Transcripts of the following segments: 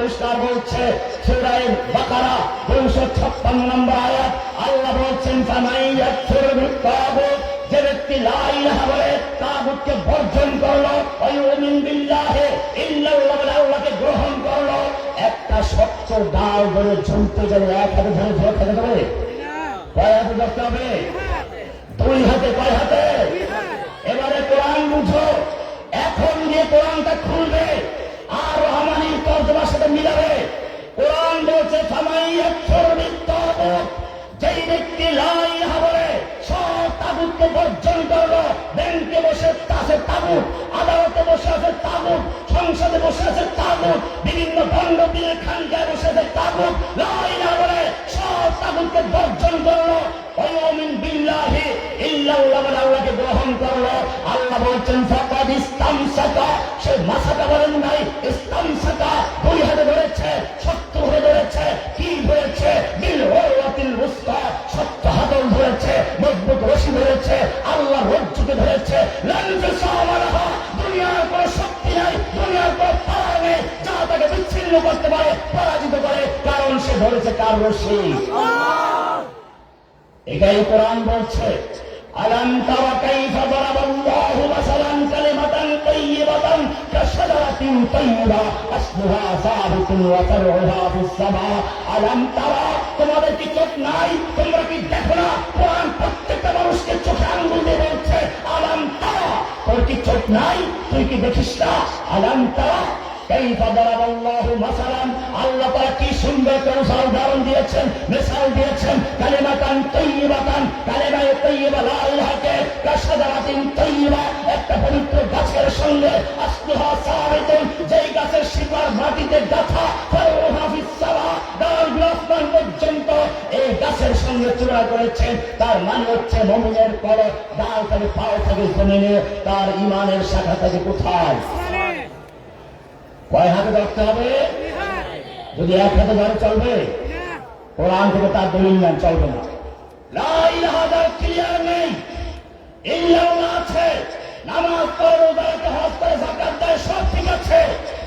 পরিষ্কার বলছে সূরা বাকারা 256 নম্বর আয়াত, আল্লাহ বলছেন ফামাইয়াকুর বিত্তাগুত, যে ব্যক্তি লা ইলাহা বলে তাগুতকে বর্জন করলো, ওয়ায়ুমিন বিল্লাহি ইল্লাল্লাহ বলে আল্লাহকে গ্রহণ করলো, একটা শক্ত ডাল ধরে ঝুলতে গেলে এক হাতে ধরে ধরে খেতে হবে, কয় হাতে ধরতে হবে? দুই হাতে। কয় হাতে? এবারে কোরআন বুঝো, এখন দিয়ে কোরআনটা খুলবে আর রহমানির তর্জমার সাথে মিলাবে। কোরআন বলছে ফামাইয়াকুর বিত্তাগুত, যেই ব্যক্তি লা ইলাহা বলে সব তাগুতকে বর্জন করলো, ব্যাংকে বসে আছে তাগুত, আদালতে বসে আছে তাগুত, সংসদে বসে আছে তাগুত, বিভিন্ন দণ্ডপীঠের খানকায় বসে আছে তাগুত, লা ইলাহা বলে সব তাগুতকে বর্জন করলো, ওয়ায়ুমিন বিল্লাহি ইল্লাল্লাহ বলে আল্লাহকে গ্রহণ করলো। আল্লাহ বলছেন ফাকাদ ইসতামসাকা, সে মাসাকা বলেন নাই, ইসতামসাকা দুই হাতে ধরেছে, শক্ত হয়ে ধরেছে। কি ধরেছে? বিল উরওয়াতিল উসকা, শক্ত হাতল ধরেছে, মজবুত রশি ধরেছে, আল্লাহ রজ্জুকে ধরেছে। লান ফিসালা লাহা, দুনিয়ার কোনো শক্তি নাই, দুনিয়ার কোনো পাওয়ার নেই যা তাকে বিচ্ছিন্ন করতে পারে, পরাজিত করে, কারণ সে ধরেছে কার রশি? এটাই কোরআন বলছে। আলাম তারা কাইফা দারাবাল্লাহু মাসালান কালিমাতান তাইয়্যিবাতান কাশজারাতিন তাইয়্যিবা আসলুহা সাবিতুন ওয়া ফারউহা ফিস সামা। আলাম তারা, তোমাদের কি চোখ নাই? তোমরা কি দেখো না? কোরআন প্রত্যেকটা মানুষকে চোখে আঙ্গুল দিয়ে বলছে আলাম তারা, তোর কি চোখ নাই? তুই কি দেখিস না? আলাম তারা কাইফা দারাবাল্লাহু মাসালান, আল্লাহ তাআলা কি সুন্দর করে উদাহরণ দিয়েছেন, মিসাল দিয়েছেন। কালিমাতান তাইয়্যিবাতান, কালিমায়ে তাইয়্যিবা লা ইলাহাকে কাশজারাতিন তাইয়্যিবা, একটা পবিত্র গাছের সঙ্গে, আসলুহা সাবিতুন, যেই গাছের শিকড় মাটিতে গাঁথা, ফারউহা ফিস সামা, ডালগুলো আসমান পর্যন্ত, এই গাছের সঙ্গে তুলনা করেছেন। তার মানে হচ্ছে মুমিনের পরে ডাল থেকে পাও থেকে জমিনে, তার ঈমানের শাখা থেকে কোথায়? কয় হাতে ধরতে হবে? যদি এক হাতে ধরে চলবে? কোরআন থেকে তার দলিল নেন, চলবে না। লা ইলাহা যার ক্লিয়ার নেই, ইল্লাল্লাহ আছে, নামাজ পড়ে, রোজা রাখে, হজ করে, যাকাত দেয়, সব ঠিক আছে,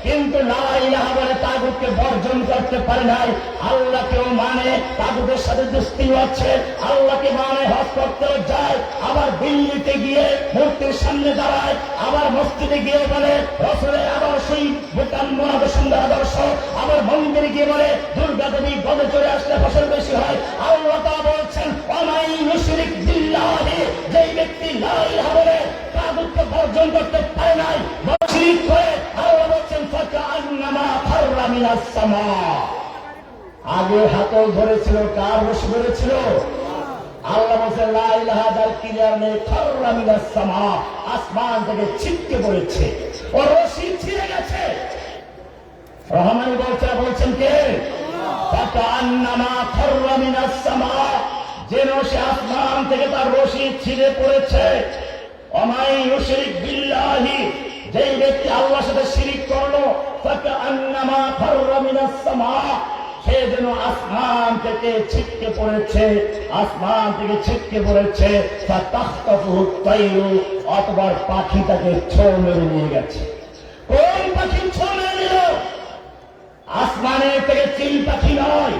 কিন্তু লা ইলাহা বলে তাগুতকে বর্জন করতে পারে নাই। আল্লাহকেও মানে, তাগুতের সাথে দুস্তিও আছে, আল্লাহকে মানে, হজ করতেও যায়, আবার দিল্লিতে গিয়ে মূর্তির সামনে দাঁড়ায়, আবার মসজিদে গিয়ে বলে রাসূলের আদর্শই ভুটান মহাদ সুন্দর আদর্শ, আবার মন্দিরে গিয়ে বলে দুর্গা দেবী গদে চলে আসলে ফসল বেশি হয়। আল্লাহ তাআলা বলছেন ওয়ামাই ইউশরিক বিল্লাহি, যেই ব্যক্তি লা ইলাহা বলে তাগুতকে বর্জন করতে পারে নাই, শিরক করে, আল্লাহ বলছেন ফাকান্নামা ফাররা মিনাস সামা। আগে হাতল ধরেছিল, কার রশি ধরেছিল? আল্লাহ বলছেন লা ইলাহা যার ক্লিয়ার নেই, ফাররা মিনাস সামা, আসমান থেকে ছিটকে পড়েছে, ও রশি ছিঁড়ে গেছে। রহমানি বলছেন কে? ফাকান্নামা ফাররা মিনাস সামা, যেন সে আসমান থেকে তার রশি ছিঁড়ে পড়েছে। ওয়ামাই ইউশরিক বিল্লাহি, যেই ব্যক্তি আল্লাহর সাথে শিরিক করলো, ফাকান্নামা ফাররা মিনাস সামা, সে যেন আসমান থেকে ছিটকে পড়েছে, আসমান থেকে ছিটকে পড়েছে। ফাতাখতাফুহু তাইরু, অতঃপর পাখি তাকে ছোঁ মেরে নিয়ে গেছে। কোন পাখি ছোঁ মেরে নিল? আসমানের থেকে চিল পাখি নয়,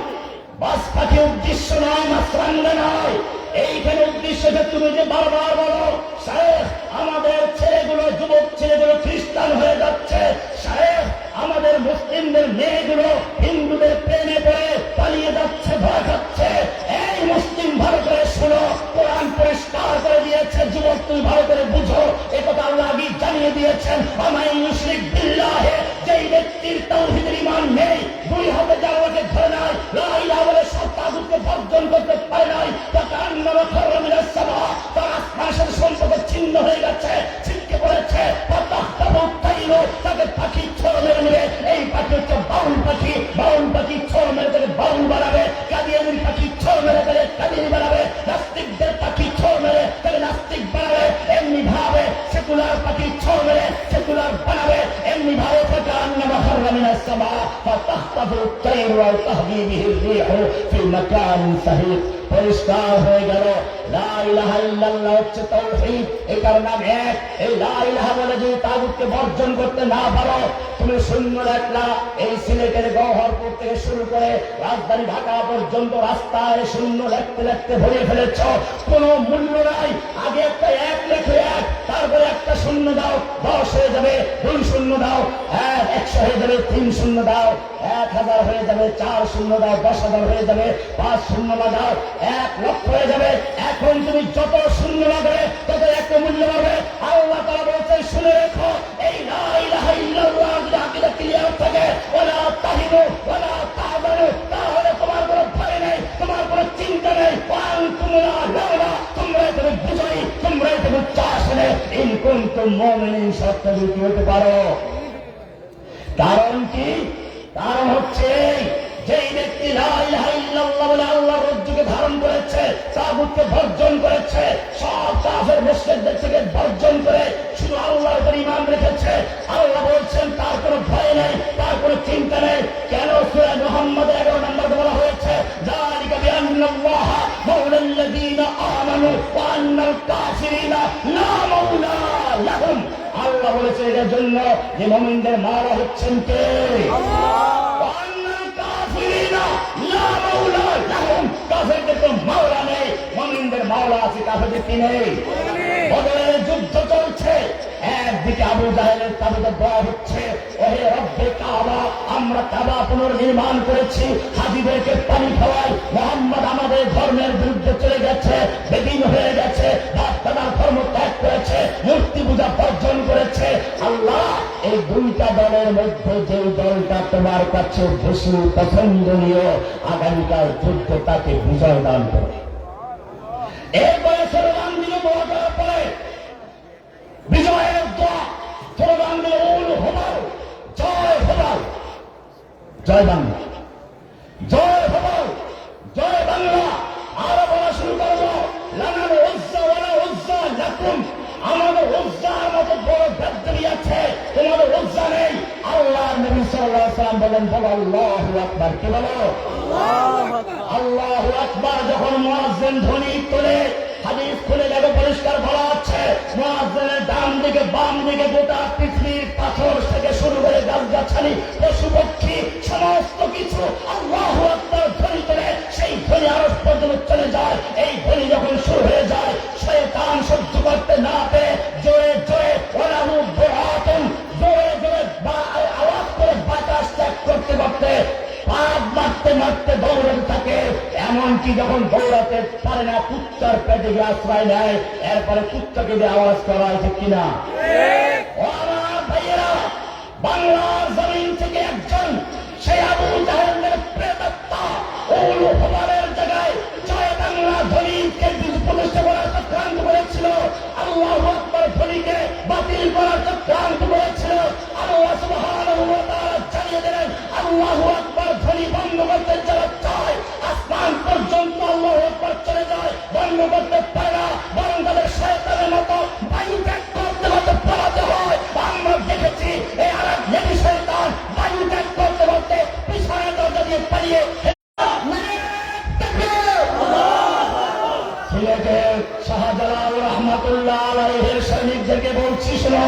বাস পাখি উদ্দেশ্য নয়, মাছরাঙ্গা নয়। এইখানে উদ্দেশ্য যে তুমি যে বারবার বলো শায়েখ আমাদের ছেলেগুলো, যুবক ছেলেগুলো খ্রিস্টান হয়ে যাচ্ছে, শায়েখ আমাদের মুসলিমদের মেয়েগুলো হিন্দুদের প্রেমে পড়ে পালিয়ে যাচ্ছে, ভয় খাচ্ছে। এই মুসলিম ভালো করে শোনো, কোরআন পরিষ্কার করে দিয়েছে, যুবক তুমি ভালো করে বুঝো, একথা আল্লাহ আগেই জানিয়ে দিয়েছেন। ওয়ামাই ইউশরিক বিল্লাহি, যেই ব্যক্তির তাওহীদের ঈমান নেই, দুই হাতে আল্লাহকে ধরে নাই, লা ইলাহা বলে সব তাগুতকে বর্জন করতে পারে নাই, ফাকান্নামা ফাররা মিনাস সামা, তার আসমানের সাথে সম্পর্ক ছিন্ন হয়ে গেছে, ছিটকে পড়েছে। ফাতাখতাফুহু তাইরু, তাকে পাখি ছোঁ মেরে নেবে। এই পাখি হচ্ছে বাউল পাখি, বাউল পাখি ছোঁ মেরে তাকে বাউল বানাবে, কাদিয়ানির পাখি ছোঁ মেরে তাকে কাদিয়ানি বানাবে, নাস্তিকদের পাখি ছোঁ মেরে তাকে নাস্তিক বানাবে। এমনি ভাবে সেকুলার পাখি ছোঁ মেরে সেকুলার বানাবে, এমনি ভাবে ফাকান্নামা ফাররা মিনাস সামা। তাহতাফু আত-তায়র ওয়া তাহবি বিহির রিহু ফি মাকানিন সাহিহ। পরিষ্কার হয়ে গেল লা ইলাহা ইল্লাল্লাহ হচ্ছে তাওহীদ। এটার নাম এক। এই লা ইলাহা বলে যদি তাগুতকে বর্জন করতে না পারো, তুমি শূন্য লেখলা। এই সিলেটের গওহরপুর থেকে শুরু করে রাজধানী ঢাকা পর্যন্ত রাস্তায় শূন্য লিখতে লিখতে ভরে ফেলেছ, কোনো মূল্য নাই। আগে একটা এক লেখো এক, তারপরে একটা শূন্য দাও, 10 হয়ে যাবে। 2 শূন্য দাও, 100 হয়ে যাবে। 3 শূন্য দাও, 1000 হয়ে যাবে। 4 শূন্য দাও, 10,000 হয়ে যাবে। 5 শূন্য লাগাও, 1 লক্ষ হয়ে যাবে। এখন তুমি যত শূন্য লাগাবে তত একটা মূল্য পাবে। আল্লাহ তাআলা বলছেন, শুনে রেখো, এই লা ইলাহা ইল্লাল্লাহ যদি আকীদা ক্লিয়ার থাকে, ওয়ালা তাহিনু ওয়ালা তাহজানু, তাহলে তোমার কোনো ভয় নেই, তোমার কোনো চিন্তা নেই। ওয়ান্তুম লা লাউলা, তোমরা তুমি বিজয়ী, তোমরা তুমি চাষনে ইন কুনতুম মুমিনিন, সত্যযুক্ত হতে পারো। কারণ কি? কারণ হচ্ছে যেই ব্যক্তি লা ইলাহা ইল্লাল্লাহ বলে আল্লাহর রজ্জুকে ধারণ করেছে, তাগুতকে বর্জন করেছে, সব কাফের মুশরিকদের থেকে বর্জন করে শুধু আল্লাহর উপর ঈমান রেখেছে, আল্লাহ বলছেন তার কোনো ভয় নেই, তার কোনো চিন্তা নেই। কেন? সূরা মুহাম্মদ 11 নম্বরে বলা হয়েছে, যালিকা বিআন্নাল্লাহ মাওলাল্লাযীনা আমানু ওয়া আন্নাল কাফিরিনা লা মাওলা লাহুম। আল্লাহ বলেছে এর জন্য যে মুমিনদের মাওলা হচ্ছেন কে? আল্লাহ। কাফেরদের কোনো মাওলা নেই, মুমিনদের মাওলা আছে, কাফেরদের কি নেই? বদরের যুদ্ধ চলছে, একদিকে আবু জাহেলের তাবুতে দোয়া হচ্ছে, ওহে রব্বে কাবা, আমরা কাবা পুনর্নির্মাণ করেছি, হাজীদেরকে পানি খাওয়াই, মুহাম্মদ আমাদের ধর্মের বিরুদ্ধে চলে গেছে, বেদিন হয়ে গেছে, বাপ-দাদার ধর্ম ত্যাগ করেছে, মূর্তি পূজা বর্জন করেছে। আল্লাহ, এই দুইটা দলের মধ্যে যে দলটা তোমার কাছে বেশি পছন্দনীয়, আগামীকাল যুদ্ধ তাকে বিজয় দান করে। এরপরে স্লোগান দিল, মহাজয়ের পরে বিজয়ের দোয়া, স্লোগান দিল উল হুবাল, জয় হুবাল, জয় বাংলা, জয় হুবাল, জয় বাংলা। আরো বলা শুরু করবো, লানাল উজ্জা ওয়ালা উজ্জা লাকুম, আমাদের উজ্জার মতো বড় বেদবি আছে, তোমাদের উজ্জা নেই। আল্লাহর নবী সাল্লাল্লাহু আলাইহি ওয়াসাল্লাম বলেন, বলো আল্লাহু আকবার। কি বলো? আল্লাহু আকবার। আল্লাহু আকবার যখন মুয়াজ্জিন ধ্বনি তোলে, হাদিস খুলে দেখো পরিষ্কার বলা আছে, মুয়াজ্জিনের ডান দিকে বাম দিকে গোটা পৃথিবীর পাথর থেকে শুরু করে গাছগাছালি, পশু পক্ষী, সমস্ত কিছু আল্লাহু আকবার ধ্বনি তোলে, সেই ধ্বনি আরশ পর্যন্ত চলে যায়। এই ধ্বনি যখন শুরু হয়ে যায়, শয়তান সহ্য করতে না পেরে জোরে জোরে ওয়ালাহু বুরাতুন, জোরে জোরে আওয়াজ করে বাতাস ত্যাগ করতে করতে পাপ মারতে মারতে দৌড়াতে থাকে। এমনকি যখন দৌড়াতে পারে না, কুত্তার পেটে গিয়ে আশ্রয় নেয়। এরপরে কুত্তাকে দিয়ে আওয়াজ করা হয়েছে কিনা? আমার ভাইয়েরা, বাংলার জমিন থেকে একজন সেই আবু জাহেলের প্রেতাত্মা উল হুবালের জায়গায় জয় বাংলা ধ্বনিকে প্রতিষ্ঠা করার চক্রান্ত করেছিল, আল্লাহু আকবার ধ্বনিকে বাতিল করার চক্রান্ত করেছিল। আল্লাহ সুবহানাহু ওয়া তাআলা জানিয়ে দিলেন, আল্লাহু আকবার ধ্বনি বন্ধ করতে যারা চায়, আসমান পর্যন্ত আল্লাহু আকবার চলে যায়, বন্ধ করতে পারে না, বরং তাদের শয়তানের মতো বায়ু ত্যাগ করতে করতে পালাতে হয়। আমরা দেখেছি এই আরেক নেবী শয়তান বায়ু ত্যাগ করতে করতে পিছনের দরজা দিয়ে পালিয়ে সিলেটের শাহজালাল রহমাতুল্লাহ আলাইহির সৈনিকদেরকে বলছি, শোনো,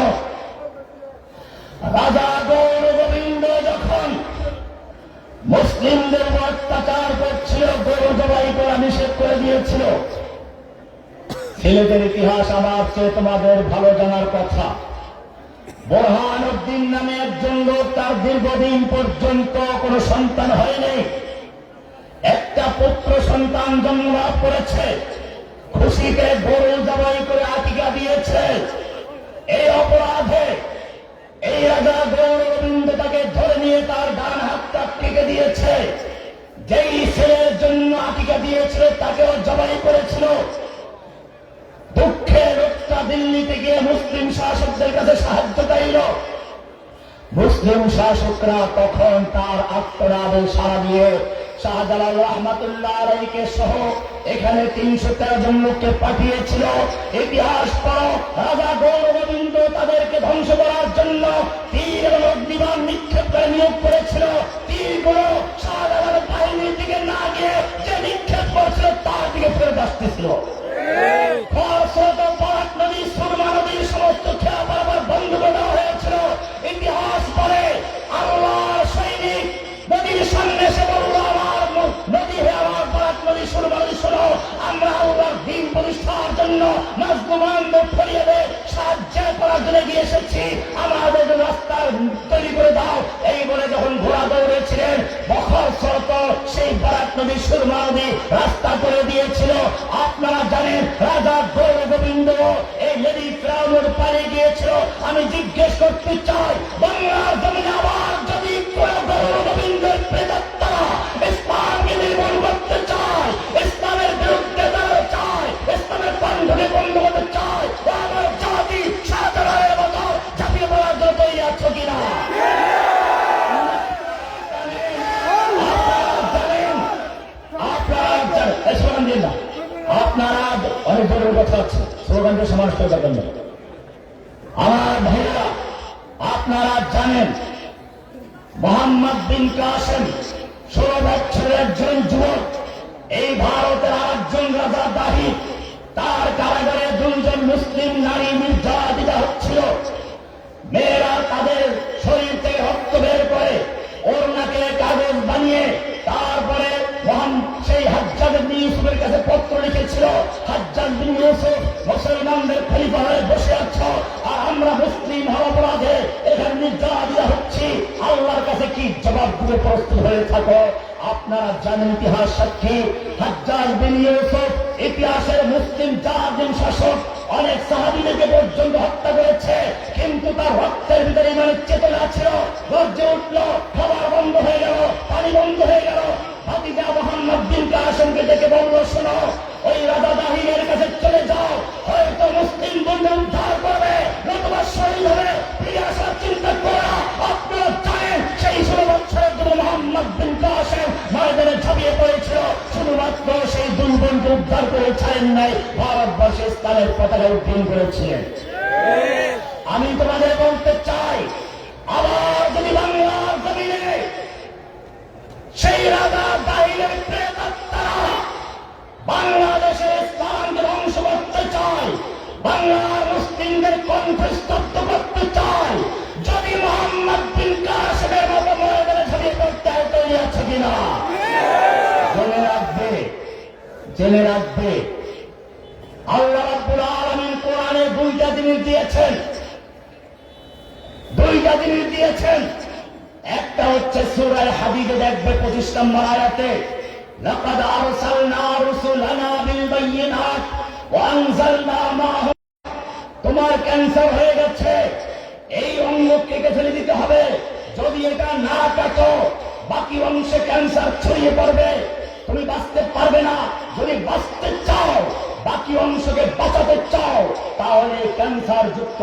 রাজা গৌর গোবিন্দ যখন মুসলিমদের উপর অত্যাচার করছিল, গরু জবাই করা নিষেধ করে দিয়েছিল। সিলেটের ইতিহাস আমার চেয়ে তোমাদের ভালো জানার কথা। বোরহানউদ্দিন নামে একজন লোক, তার দীর্ঘদিন পর্যন্ত কোন সন্তান হয়নি, একটা পুত্র সন্তান জন্মলাভ করেছে, খুশিতে গরু জবাই করে আকিকা দিয়েছে। এই অপরাধে এই রাজা গৌর গোবিন্দ তাকে ধরে নিয়ে তার ডান হাতটা কেটে দিয়েছে। যেই ছেলের জন্য আকিকা দিয়েছিল তাকেও জবাই করেছিল। দুঃখের লোকটা দিল্লিতে গিয়ে মুসলিম শাসকদের কাছে সাহায্য চাইল। মুসলিম শাসকরা তখন তার আত্মনাদে সাড়া দিয়ে শাহজালাল রহমাতুল্লাহ আলাইহিকে সহ এখানে 313 জন লোককে পাঠিয়েছিল। ইতিহাস পড়ো, রাজা গৌর গোবিন্দ তাদেরকে ধ্বংস করার জন্য তীর এবং অগ্নিবাণ নিক্ষেপ করে নিয়োগ করেছিল। তীর প্রতিষ্ঠার জন্য মাজলুমানদের ফরিয়াদে সাহায্য করার জন্য এগিয়ে এসেছি, আমাদের রাস্তা তৈরি করে দাও এই বলে যখন ঘোড়া দৌড়েছিলেন বখর শরত সেই বারাক নদী সুরমা নদী রাস্তা করে দিয়েছিল। আপনারা জানেন রাজা গৌর গোবিন্দ এই লেডি ফেরাউনের পারে গিয়েছিল। আমি জিজ্ঞেস করতে চাই, বাংলার জমিনে আবার যদি গৌর গোবিন্দের প্রেতাত্মারা ইসলামকে নির্মূল করতে চায়, ইসলামের বিরুদ্ধে দাঁড়াতে চায়, ইসলামের বন্ধনে বন্ধ করতে চায়, আমার জাতি সাধারণের মতো ঝাঁপিয়ে পড়ার জন্য তৈরি আছো কিনা? আপনারা অনেক বড় কথা আছে, স্লোগানটা সমাজ করবেন না। আমার ভাইয়েরা, আপনারা জানেন মোহাম্মদ বিন কাসেম 16 বছরের একজন যুবক, এই ভারতের আরেকজন রাজা দাহিদ, তার কারাগারে 2 জন মুসলিম নারী নির্যাতিত হচ্ছিল। মেয়েরা তাদের শরীর থেকে রক্ত বের করে ওড়নাকে কাগজ বানিয়ে তারপরে সেই হাজ্জাজ বিন ইউসুফের কাছে পত্র লিখেছিল, হাজ্জাজ বিন ইউসুফ মুসলমানদের খলিফা হয়ে বসে আছো আর আমরা মুসলিম হওয়া অপরাধে এখানে নির্যাতিত হচ্ছি, আল্লাহর কাছে কি জবাব দিতে প্রস্তুত হয়ে থাকো? আপনারা জানেন ইতিহাস সাক্ষী, হাজ্জাজ বিন ইউসুফ ইতিহাসের মুসলিম জালিম শাসক, অনেক সাহাবীদেরকে পর্যন্ত হত্যা করেছে, কিন্তু তার রক্তের ভিতরে ইমানের চেতনা ছিল। গর্জে উঠল, খাবার বন্ধ হয়ে গেল, পানি বন্ধ হয়ে গেল। ভাতিজা মোহাম্মদ বিন কাসেমকে ডেকে বলল, শোনো, ওই রাজা দাহিদের কাছে চলে যাও, হয়তো মুসলিম বন্ধু উদ্ধার করবে, নতুবা শহীদ হবে, ফিরে আসার চিন্তা করো না। আপনারা জানেন সেই 16 বছরের যুবক মোহাম্মদ বিন কাসেম ময়দানে ঝাঁপিয়ে পড়েছিল, শুধুমাত্র সেই দুর্বলকে উদ্ধার করে ছাড়েন নাই, ভারতবর্ষে ইসলামের পতাকা উড্ডীন করেছিলেন। আমি তোমাদের বলতে চাই, আবার যদি বাংলার জমিনে সেই রাজা দাহিদের প্রেতাত্মারা বাংলাদেশের ইসলামকে ধ্বংস করতে চায়, বাংলার মুসলিমদের কণ্ঠস্তব্ধ করতে চায়, যদি মোহাম্মদ বিন কাসেমের মতো ময়দানে ঝাঁপিয়ে পড়তে হয়, তৈরি আছে কিনা? জেনে রাখবে আল্লাহ রাব্বুল আলামিন কোরআনে 2টা জিনিস দিয়েছেন, 2টা জিনিস দিয়েছেন। একটা হচ্ছে সূরা হাদীদে দেখবে 25 নম্বর আয়াতে, লাকাদ আরসালনা রুসুলানা বিল বায়িনাত ওয়া আনজালনা মাআহুম। তোমার ক্যান্সার হয়ে গেছে, এই অঙ্গ কেটে ফেলে দিতে হবে, যদি এটা না কাটো বাকি অংশে ক্যান্সার ছড়িয়ে পড়বে, তুমি বাঁচতে পারবে না। যদি বাঁচতে চাও, বাকি অংশকে বাঁচাতে চাও, তাহলে ক্যান্সার যুক্ত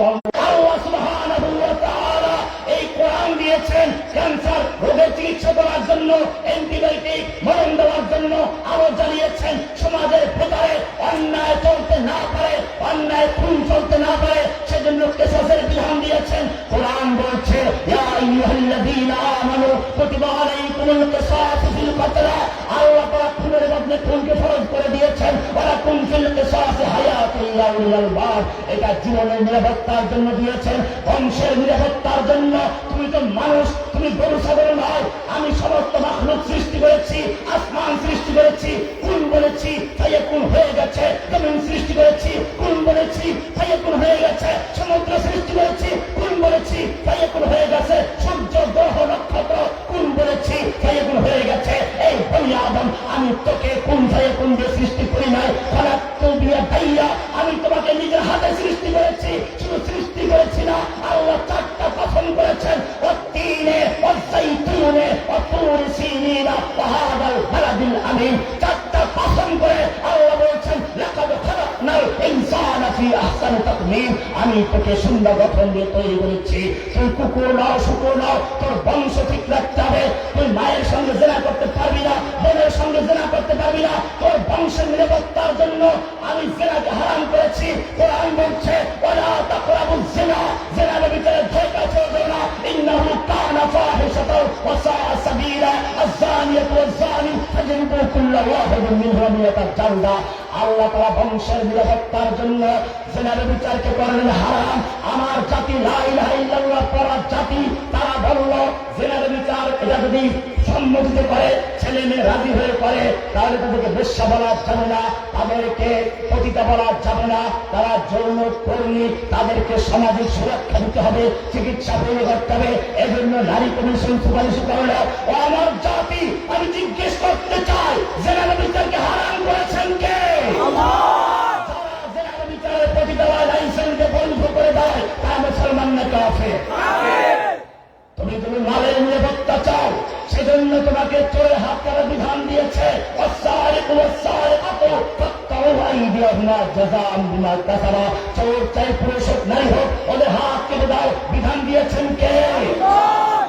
আল্লাহ সুবহানাহু ওয়া তাআলা এই কোরআন দিয়েছেন ক্যান্সার রোগের চিকিৎসা করার জন্য, অ্যান্টিবায়োটিক মলম দেওয়ার জন্য, আরো জানিয়েছেন সমাজের ভেতরে অন্যায় চলতে না পারে, অন্যায় খুন চলতে না পারে, সেজন্য কিসাসের বিধান দিয়েছেন। কোরআন বলছে, ইয়া আইয়ুহাল্লাযীনা আমানু কুতিবা আলাইকুমুল কিসাসু ফিল কতলা, আল্লাহ তাআলা খুনের বদলে খুনকে ফরজ করে দিয়েছেন। ওয়ালাকুম ফিল কিসাসি হায়াতুল ইয়া উলিল আলবাব, এটা জীবনের নিরাপত্তার জন্য দিয়েছেন, বংশের নিরাপত্তার জন্য। তুমি তো মানুষ, তুমি গরু ছাগল নয়। আমি সমস্ত মাখলুক সৃষ্টি করেছি, আসমান সৃষ্টি করেছি, কুন বলেছি ফায়াকুন হয়ে গেছে, জমিন সৃষ্টি করেছি, কুন বলেছি ফায়াকুন হয়ে গেছে, সমুদ্র সৃষ্টি করেছি, কুন বলেছি ফায়াকুন হয়ে গেছে, সূর্য গ্রহ নক্ষত্র কুন বলেছি ফায়াকুন হয়ে গেছে। এই বনি আদম, আমি তোকে কুন ফায়াকুন দিয়ে সৃষ্টি করি নাই, খালাকতু বিয়াদাইয়া, আমি তোমাকে নিজের হাতে সৃষ্টি করেছি। শুধু সৃষ্টি করেছি না, আল্লাহ 4টা কসম করেছেন, ওয়াত্তিনে ওয়াজ্জাইতুনে ওয়াতুর সিনিনা ওয়া হাদাল বালাদিল আমিন। 4টা কসম করে আল্লাহ বলছেন, লাকাদ খালাকনাল ইনসানা ফি আহসানি তাকওয়িম, আমি তোকে সুন্দর গঠন দিয়ে তৈরি করেছি। তুই কুকুর নাও, শুকুর নাও, তোর বংশ ঠিক রাখতে হবে। তুই মায়ের সঙ্গে জেনা করতে পারবি না, বোনের সঙ্গে জেনা করতে পারবি না। তোর বংশের নিরাপত্তার জন্য আমি জেনাকে হারাম করেছি। কোরআন বলছে, ওয়ালা তাকরাবুজ জিনা, জেনার ভিতরে ধোঁকা চলবে না, ইন্নাহু কানা ফাহিশাতাও ওয়া সাআ সাবিলা, আয-যানিয়াতু ওয়াজ-যানি ফাজলিদু কুল্লা ওয়াহিদিন মিনহুমা মিআতা জালদা। আল্লাহ তাআলা বংশের নিরাপত্তার জন্য জেনার বিচারকে করলেন হারাম। আমার জাতি লা ইলাহা ইল্লাল্লাহ পড়া জাতি, তারা বলল জেনার বিচার এটা যদি সম্মতিতে করে, ছেলে মেয়ে রাজি হয়ে করে, তাহলে তাদেরকে বেশ্যা বলা যাবে না, তাদেরকে পতিতা বলা যাবে না, তারা যৌন কর্মী, তাদেরকে সামাজিক সুরক্ষা দিতে হবে, চিকিৎসা পূর্ণ করতে হবে। এজন্য নারী কমিশন সুপারিশ করলো। ও আমার জাতি, আমি জিজ্ঞেস করতে চাই, জেনারেল বিচারকে হারাম করেছেন কে? জেনারেল বিচারের পতিতা লাইসেন্সকে বন্ধ করে দেয়, তারা মুসলমান না কাফের? তুমি মালের নিরাপত্তা চাও, সেজন্য তোমাকে চোরের হাত কাটার বিধান দিয়েছে। চোর চাই পুরুষ হোক নারী হোক, ওদের হাত কেটে দাও, বিধান দিয়েছেন কে?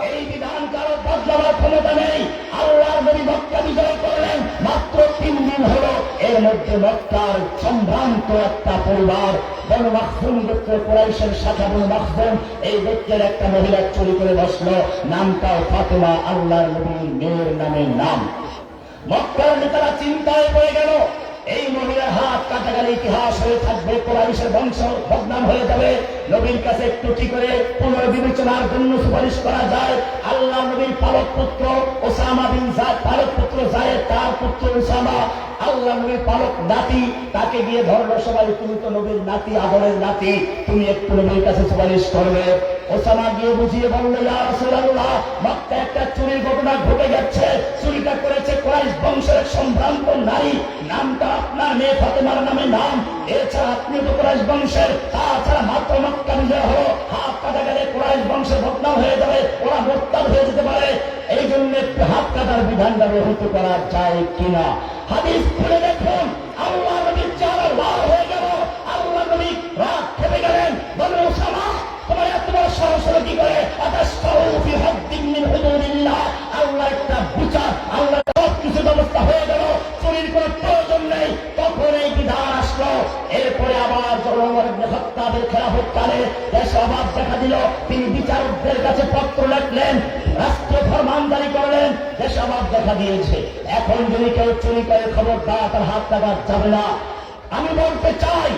এই বিধান কারো বদলাবার ক্ষমতা নেই। আল্লাহর নবী মক্কা বিজয় করলেন, মাত্র 3 দিন হলো। এর মধ্যে মক্কার সম্ভ্রান্ত একটা পরিবার, বনু মাখজুম গোত্র, কুরাইশের শাখা বনু মাখজুম, এই গোত্রের একটা মহিলা চুরি করে বসলো। নামটাও ফাতেমা, আল্লাহর নবীর মেয়ের নামে নাম। মক্কার নেতারা চিন্তায় পড়ে গেল, এই মহিলার হাত কাটা গেলে ইতিহাস হয়ে থাকবে, কুরাইশের বংশ বদনাম হয়ে যাবে। নবীর কাছে একটু কি করে পুনর্বিবেচনার জন্য সুপারিশ করা যায়। আল্লাহ নবীর পালক পুত্র ওসামা বিন যায়েদ, পালক পুত্র যায়েদ, তার পুত্র ওসামা, আল্লাহ নবীর পালক নাতি, তাকে গিয়ে ধরলো সবাই, তুমি তো নবীর নাতি, আদরের নাতি, তুমি একটু নবীর কাছে সুপারিশ করবে। ওসামা গিয়ে বুঝিয়ে বললো, ইয়া রাসূলুল্লাহ, মক্কায় একটা চুরির ঘটনা ঘটে গেছে। চুরিটা করেছে কুরাইশ বংশের সম্ভ্রান্ত নারী, নামটা আপনার মেয়ে ফাতেমার নামে নাম। এছাড়া আপনি তো কুরাইশ বংশের, তাছাড়া মাত্র মক্কা বিজয় হলো, হাত কাটা গেলে কুরাইশ বংশের বদনাম হয়ে যাবে, ওরা মোরতাদ হয়ে যেতে পারে। এই জন্য একটু হাত কাটার বিধানটা ব্যবহৃত করা যায় কিনা। হাদিস খুলে দেখুন, আল্লাহ নবীর চেহারা লাল হয়ে গেল। আল্লাহ নবী রাগ খেপে গেলেন, বললেন, ওসামা, তোমার এত বড় সাহস হলো কি করে? আল্লাহ একটা বিচার, আল্লাহ সব কিছু ব্যবস্থা হয়ে গেল, চুরির কোন প্রয়োজন নেই। তখন এই বিধান আসলো। এরপরে আবার যখন ওমর ইবনে খাত্তাবের খেলাফতকালে দেশে অভাব দেখা দিল, তিনি বিচারকদের কাছে পত্র লিখলেন, রাষ্ট্র ফরমান জারি করলেন, দেশে অভাব দেখা দিয়েছে, এখন যদি কেউ চুরি করে খবরদার তার হাত কাটা যাবে না। আমি বলতে চাই,